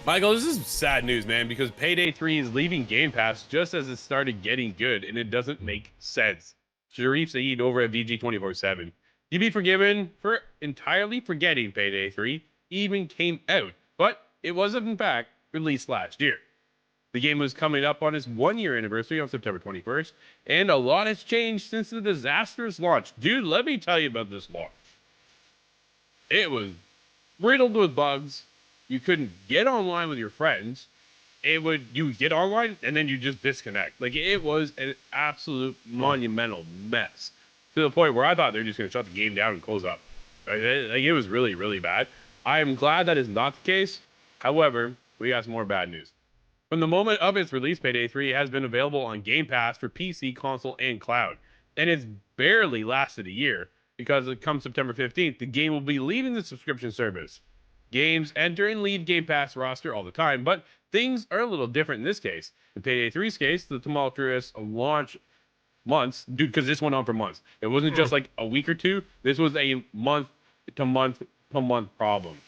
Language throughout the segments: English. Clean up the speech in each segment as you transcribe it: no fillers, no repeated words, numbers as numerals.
Michael, this is sad news, man, because Payday 3 is leaving Game Pass just as it started getting good, and it doesn't make sense. Sharif Saeed over at VG247. You'd be forgiven for entirely forgetting Payday 3 even came out, but it was in fact released last year. The game was coming up on its 1-year anniversary on September 21st, and a lot has changed since the disastrous launch. Dude, let me tell you about this launch. It was riddled with bugs. You couldn't get online with your friends. You get online and then you just disconnect. Like, it was an absolute monumental mess to the point where I thought they're just going to shut the game down and close up. Like, it was really, really bad. I am glad that is not the case. However, we got some more bad news. From the moment of its release, Payday 3 has been available on Game Pass for PC, console, and cloud. And it's barely lasted a year, because come September 15th, the game will be leaving the subscription service. Games enter and leave Game Pass roster all the time, but things are a little different in this case. In Payday 3's case, the tumultuous launch months, dude, because this went on for months. It wasn't just like a week or two. This was a month-to-month problem.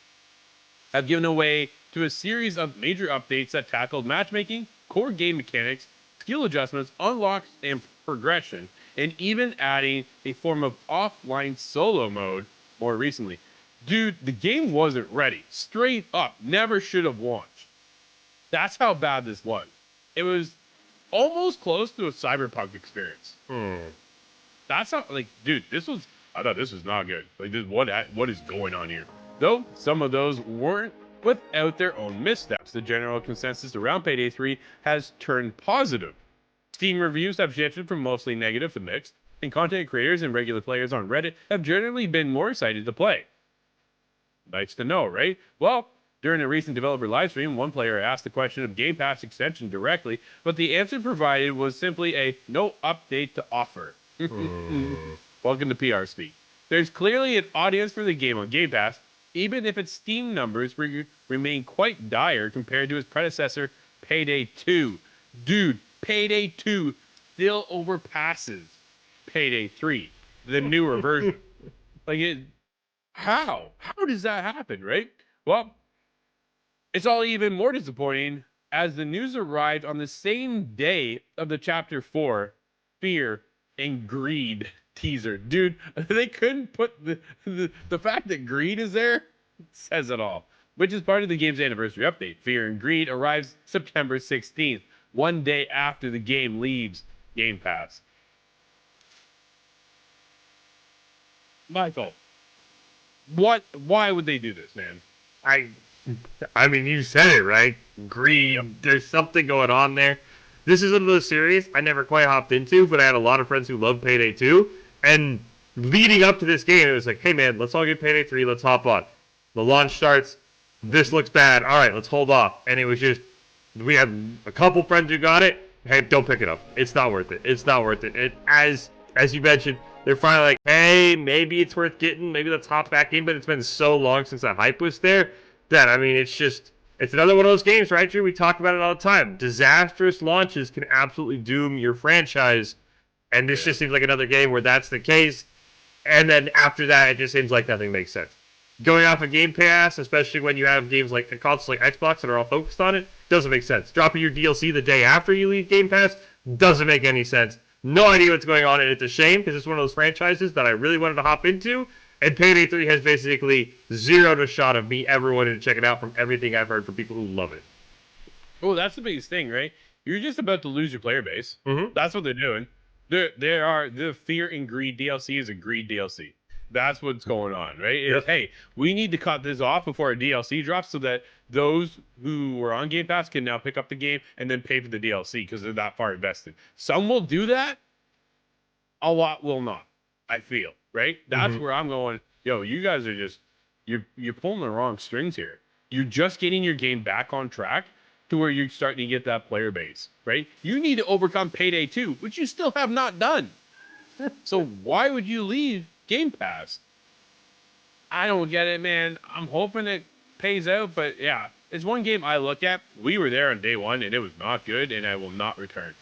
Have given way to a series of major updates that tackled matchmaking, core game mechanics, skill adjustments, unlocks, and progression, and even adding a form of offline solo mode more recently. Dude, the game wasn't ready. Straight up, never should have launched. That's how bad this was. It was almost close to a cyberpunk experience. That's how, like, dude, I thought this was not good. Like, what is going on here? Though some of those weren't without their own missteps. The general consensus around Payday 3 has turned positive. Steam reviews have shifted from mostly negative to mixed, and content creators and regular players on Reddit have generally been more excited to play. Nice to know, right? Well, during a recent developer livestream, one player asked the question of Game Pass extension directly, but the answer provided was simply a no update to offer. Welcome to PR speak. There's clearly an audience for the game on Game Pass, even if its Steam numbers remain quite dire compared to its predecessor, Payday 2. Dude, Payday 2 still overpasses Payday 3, the newer version. How does that happen, right? Well, it's all even more disappointing as the news arrived on the same day of the Chapter 4 Fear and Greed teaser. Dude, they couldn't put the fact that greed is there says it all, which is part of the game's anniversary update. Fear and Greed arrives September 16th, one day after the game leaves Game Pass. Michael, why would they do this, man? I mean, you said it, right? Greed. There's something going on there. This is one of those series I never quite hopped into, but I had a lot of friends who loved Payday 2. And leading up to this game, it was like, hey man, let's all get Payday 3, let's hop on. The launch starts, this looks bad, alright, let's hold off. And it was just, we had a couple friends who got it, hey, don't pick it up. It's not worth it. It's not worth it. As you mentioned, they're finally like, hey, maybe it's worth getting, maybe let's hop back in, but it's been so long since that hype was there that, I mean, it's another one of those games, right, Drew? We talk about it all the time. Disastrous launches can absolutely doom your franchise, and this just seems like another game where that's the case, and then after that, it just seems like nothing makes sense. Going off of Game Pass, especially when you have games like a console like Xbox that are all focused on it, doesn't make sense. Dropping your DLC the day after you leave Game Pass doesn't make any sense. No idea what's going on, and it's a shame because it's one of those franchises that I really wanted to hop into, and Payday 3 has basically zeroed a shot of me ever wanting to check it out from everything I've heard from people who love it. Oh, that's the biggest thing, right? You're just about to lose your player base. That's what they're doing. The Fear and Greed DLC is a greed DLC. That's what's going on, right? Yep. Hey, we need to cut this off before a DLC drops so that those who were on Game Pass can now pick up the game and then pay for the DLC because they're that far invested. Some will do that. A lot will not, I feel, right? That's where I'm going, yo, you guys are just, you're pulling the wrong strings here. You're just getting your game back on track to where you're starting to get that player base, right? You need to overcome Payday 2, which you still have not done. So why would you leave Game Pass? I don't get it, man. I'm hoping it pays out, but yeah, it's one game I look at. We were there on day one, and it was not good, and I will not return.